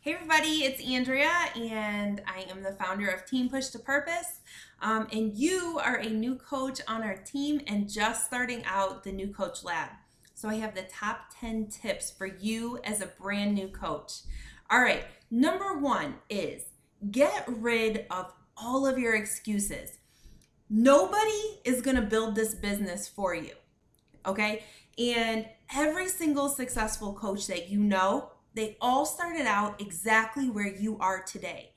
Hey everybody, it's Andrea, and I am the founder of Team Push to Purpose. And you are a new coach on our team and just starting out the New Coach Lab. So I have the top 10 tips for you as a brand new coach. All right, number one is get rid of all of your excuses. Nobody is going to build this business for you, okay? And every single successful coach that you know, they all started out exactly where you are today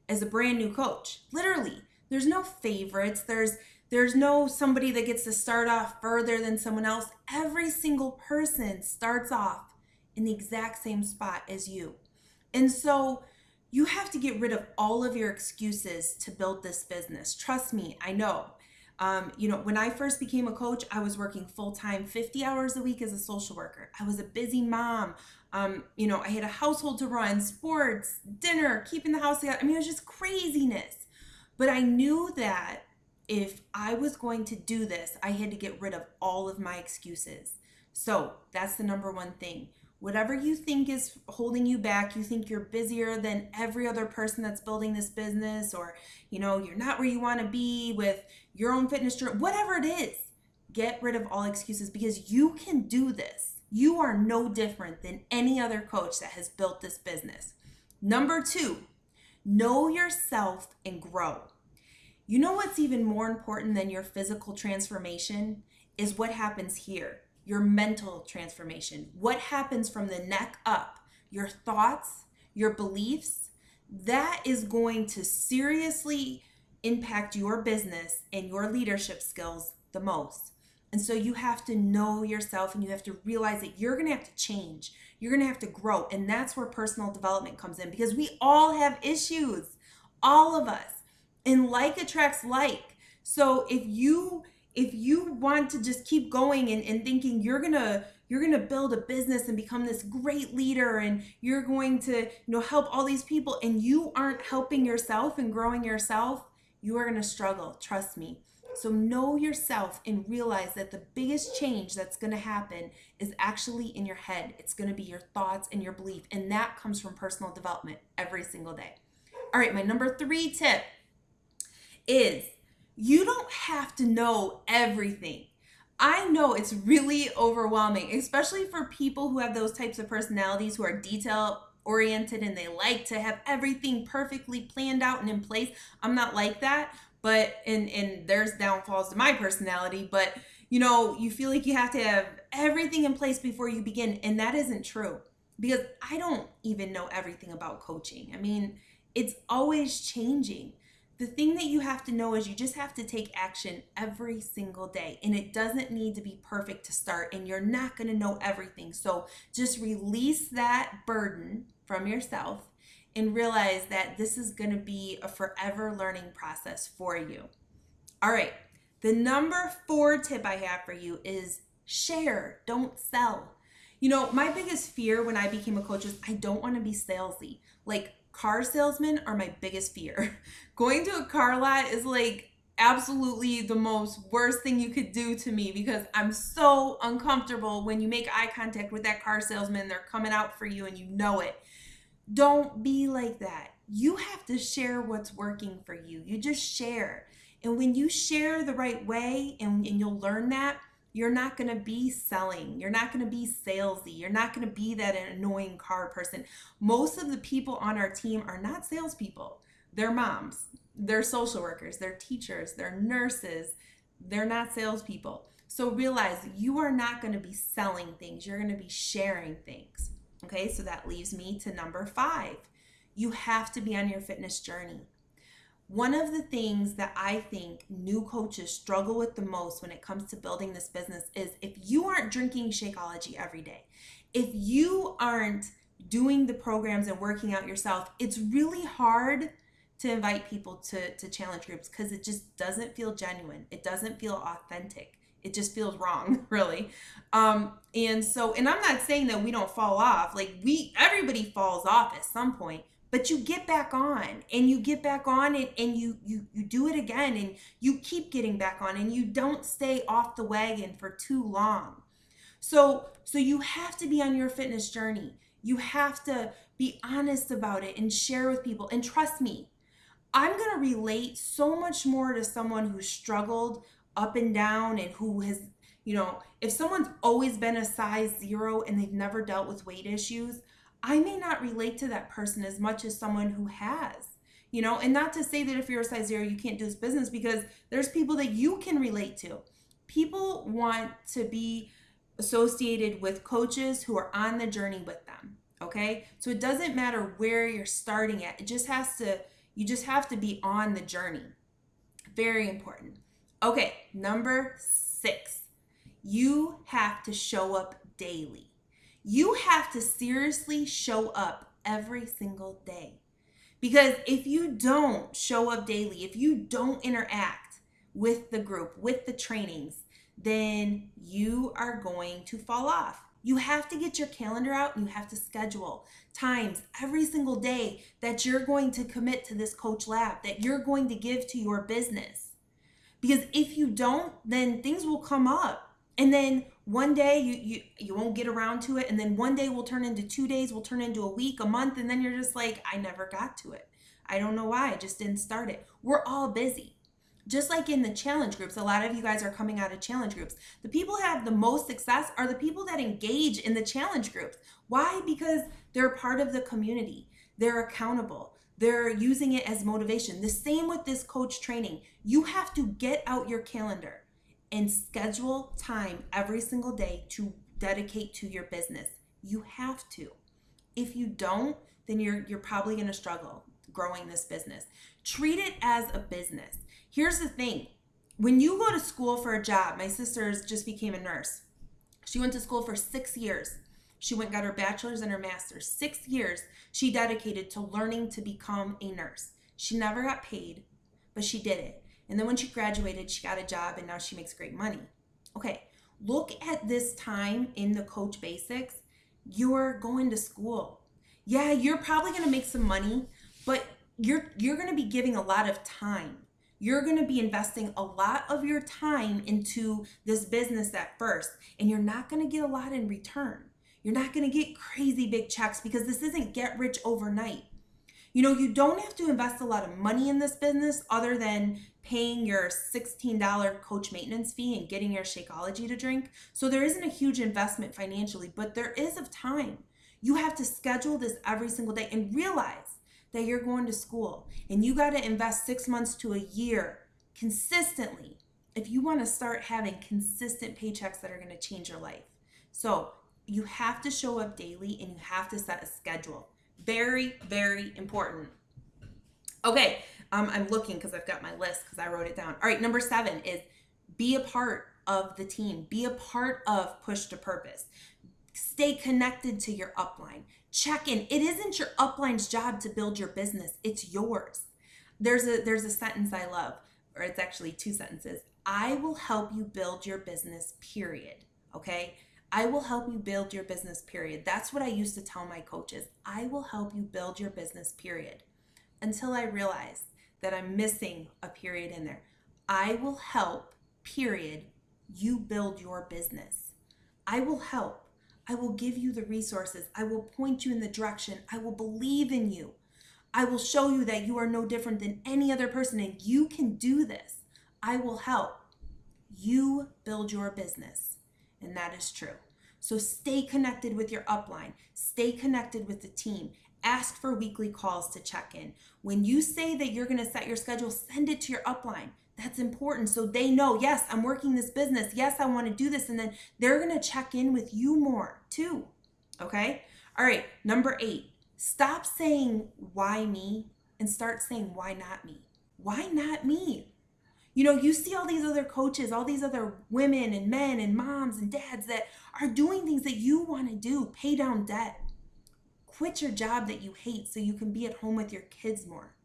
as a brand new coach. Literally, there's no favorites. There's no somebody that gets to start off further than someone else. Every single person starts off in the exact same spot as you. And so you have to get rid of all of your excuses to build this business. Trust me, I know. When I first became a coach, I was working full time, 50 hours a week as a social worker. I was a busy mom. I had a household to run, sports, dinner, keeping the house together. I mean, it was just craziness. But I knew that if I was going to do this, I had to get rid of all of my excuses. So that's the number one thing. Whatever you think is holding you back, you think you're busier than every other person that's building this business, or you're not where you want to be with your own fitness journey, whatever it is, get rid of all excuses because you can do this. You are no different than any other coach that has built this business. Number two, know yourself and grow. You know what's even more important than your physical transformation is what happens here, your mental transformation. What happens from the neck up, your thoughts, your beliefs, that is going to seriously impact your business and your leadership skills the most. And so you have to know yourself and you have to realize that you're going to have to change. You're going to have to grow. And that's where personal development comes in because we all have issues, all of us. And like attracts like. So if you want to just keep going and thinking you're gonna build a business and become this great leader and you're going to help all these people and you aren't helping yourself and growing yourself, you are gonna struggle, trust me. So know yourself and realize that the biggest change that's going to happen is actually in your head. It's going to be your thoughts and your belief, and that comes from personal development every single day. All right, my number 3 tip is you don't have to know everything. I know it's really overwhelming, especially for people who have those types of personalities who are detail oriented and they like to have everything perfectly planned out and in place. I'm not like that, but and there's downfalls to my personality, but you feel like you have to have everything in place before you begin, and that isn't true because I don't even know everything about coaching. I mean, it's always changing. The thing that you have to know is you just have to take action every single day. And it doesn't need to be perfect to start. And you're not going to know everything. So just release that burden from yourself and realize that this is going to be a forever learning process for you. All right. The number 4 tip I have for you is share, don't sell. My biggest fear when I became a coach is I don't want to be salesy. Like, car salesmen are my biggest fear. Going to a car lot is like absolutely the most worst thing you could do to me because I'm so uncomfortable when you make eye contact with that car salesman. They're coming out for you and you know it. Don't be like that. You have to share what's working for you. You just share. And when you share the right way and you'll learn that, you're not going to be selling. You're not going to be salesy. You're not going to be that annoying car person. Most of the people on our team are not salespeople. They're moms. They're social workers. They're teachers. They're nurses. They're not salespeople. So realize you are not going to be selling things. You're going to be sharing things. Okay, so that leaves me to number 5. You have to be on your fitness journey. One of the things that I think new coaches struggle with the most when it comes to building this business is if you aren't drinking Shakeology every day, if you aren't doing the programs and working out yourself, it's really hard to invite people to challenge groups because it just doesn't feel genuine. It doesn't feel authentic. It just feels wrong, really. And I'm not saying that we don't fall off. Like everybody falls off at some point, but you get back on and you get back on and you do it again and you keep getting back on and you don't stay off the wagon for too long. So you have to be on your fitness journey. You have to be honest about it and share with people. And trust me, I'm going to relate so much more to someone who struggled up and down and who has, if someone's always been a size 0 and they've never dealt with weight issues, I may not relate to that person as much as someone who has. And not to say that if you're a size 0, you can't do this business, because there's people that you can relate to. People want to be associated with coaches who are on the journey with them. Okay. So it doesn't matter where you're starting at. You just have to be on the journey. Very important. Okay. Number 6, you have to show up daily. You have to seriously show up every single day. Because if you don't show up daily, if you don't interact with the group, with the trainings, then you are going to fall off. You have to get your calendar out and you have to schedule times every single day that you're going to commit to this Coach Lab, that you're going to give to your business. Because if you don't, then things will come up. And then one day you won't get around to it. And then one day will turn into 2 days, will turn into a week, a month. And then you're just like, I never got to it. I don't know why. I just didn't start it. We're all busy. Just like in the challenge groups, a lot of you guys are coming out of challenge groups. The people who have the most success are the people that engage in the challenge groups. Why? Because they're part of the community. They're accountable. They're using it as motivation. The same with this coach training. You have to get out your calendar and schedule time every single day to dedicate to your business. You have to. If you don't, then you're probably going to struggle growing this business. Treat it as a business. Here's the thing. When you go to school for a job, my sister just became a nurse. She went to school for 6 years. She got her bachelor's and her master's. 6 years she dedicated to learning to become a nurse. She never got paid, but she did it. And then when she graduated, she got a job and now she makes great money. Okay, look at this time in the Coach Basics. You're going to school. Yeah, you're probably going to make some money, but you're going to be giving a lot of time. You're going to be investing a lot of your time into this business at first, and you're not going to get a lot in return. You're not going to get crazy big checks because this isn't get rich overnight. You don't have to invest a lot of money in this business other than paying your $16 coach maintenance fee and getting your Shakeology to drink. So there isn't a huge investment financially, but there is of time. You have to schedule this every single day and realize that you're going to school and you got to invest 6 months to a year consistently if you want to start having consistent paychecks that are going to change your life. So you have to show up daily and you have to set a schedule. Very, very important. Okay, I'm looking because I've got my list because I wrote it down. All right, number 7 is be a part of the team. Be a part of Push to Purpose. Stay connected to your upline. Check in. It isn't your upline's job to build your business. It's yours. There's a sentence I love, or it's actually 2 sentences. I will help you build your business, period. Okay? I will help you build your business, period. That's what I used to tell my coaches. I will help you build your business, period. Until I realized that I'm missing a period in there. I will help, period, you build your business. I will help. I will give you the resources. I will point you in the direction. I will believe in you. I will show you that you are no different than any other person and you can do this. I will help you build your business. And that is true. So stay connected with your upline. Stay connected with the team. Ask for weekly calls to check in. When you say that you're going to set your schedule, send it to your upline. That's important so they know, yes, I'm working this business. Yes, I want to do this. And then they're going to check in with you more too. Okay? All right, number 8. Stop saying, why me? And start saying, why not me? Why not me? You see all these other coaches, all these other women and men and moms and dads that are doing things that you want to do. Pay down debt. Quit your job that you hate so you can be at home with your kids more.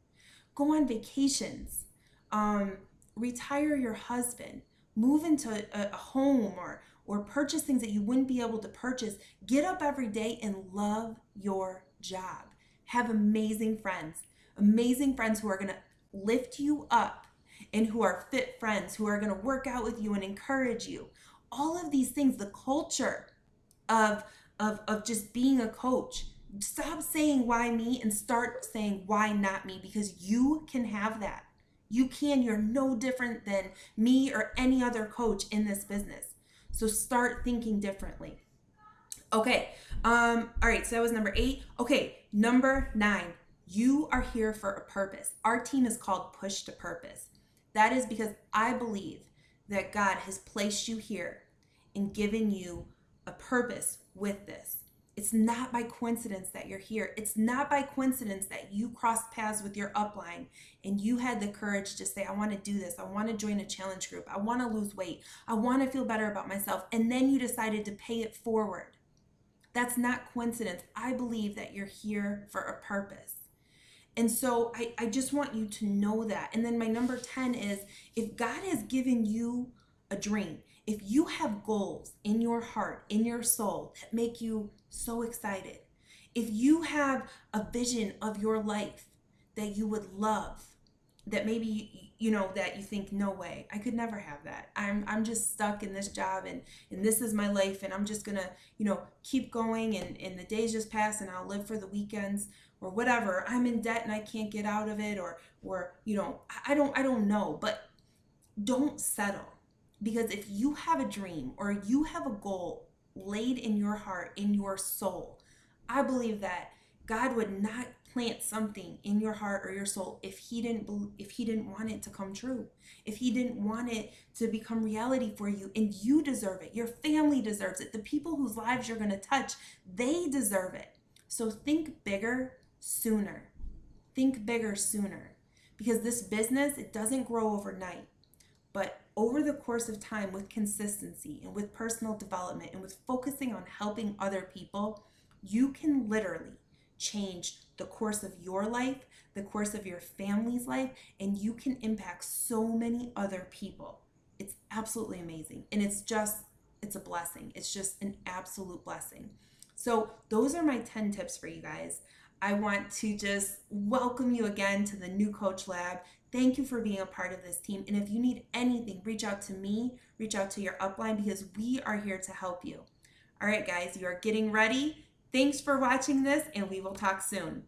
Go on vacations. Retire your husband. Move into a home or purchase things that you wouldn't be able to purchase. Get up every day and love your job. Have amazing friends who are going to lift you up and who are fit friends, who are going to work out with you and encourage you. All of these things, the culture of just being a coach Stop saying why me and start saying why not me, because you can have that. You can. You're no different than me or any other coach in this business. So start thinking differently. Okay. All right, so that was number 8. Okay, number 9. You are here for a purpose. Our team is called Push to Purpose. That is because I believe that God has placed you here and given you a purpose with this. It's not by coincidence that you're here. It's not by coincidence that you crossed paths with your upline and you had the courage to say, I want to do this. I want to join a challenge group. I want to lose weight. I want to feel better about myself. And then you decided to pay it forward. That's not coincidence. I believe that you're here for a purpose. And so I just want you to know that. And then my number 10 is, if God has given you a dream, if you have goals in your heart, in your soul that make you so excited, if you have a vision of your life that you would love, that maybe that you think, no way, I could never have that. I'm just stuck in this job, and this is my life, and I'm just gonna keep going, and the days just pass and I'll live for the weekends or whatever. I'm in debt and I can't get out of it, or I don't know, but don't settle. Because if you have a dream or you have a goal laid in your heart, in your soul, I believe that God would not plant something in your heart or your soul if he didn't want it to come true, if he didn't want it to become reality for you. And you deserve it. Your family deserves it. The people whose lives you're going to touch, they deserve it. So think bigger sooner. Think bigger sooner. Because this business, it doesn't grow overnight. But over the course of time, with consistency and with personal development and with focusing on helping other people, you can literally change the course of your life, the course of your family's life, and you can impact so many other people. It's absolutely amazing. And it's a blessing. It's just an absolute blessing. So those are my 10 tips for you guys. I want to just welcome you again to the New Coach Lab. Thank you for being a part of this team. And if you need anything, reach out to me, reach out to your upline, because we are here to help you. All right, guys, you are getting ready. Thanks for watching this, and we will talk soon.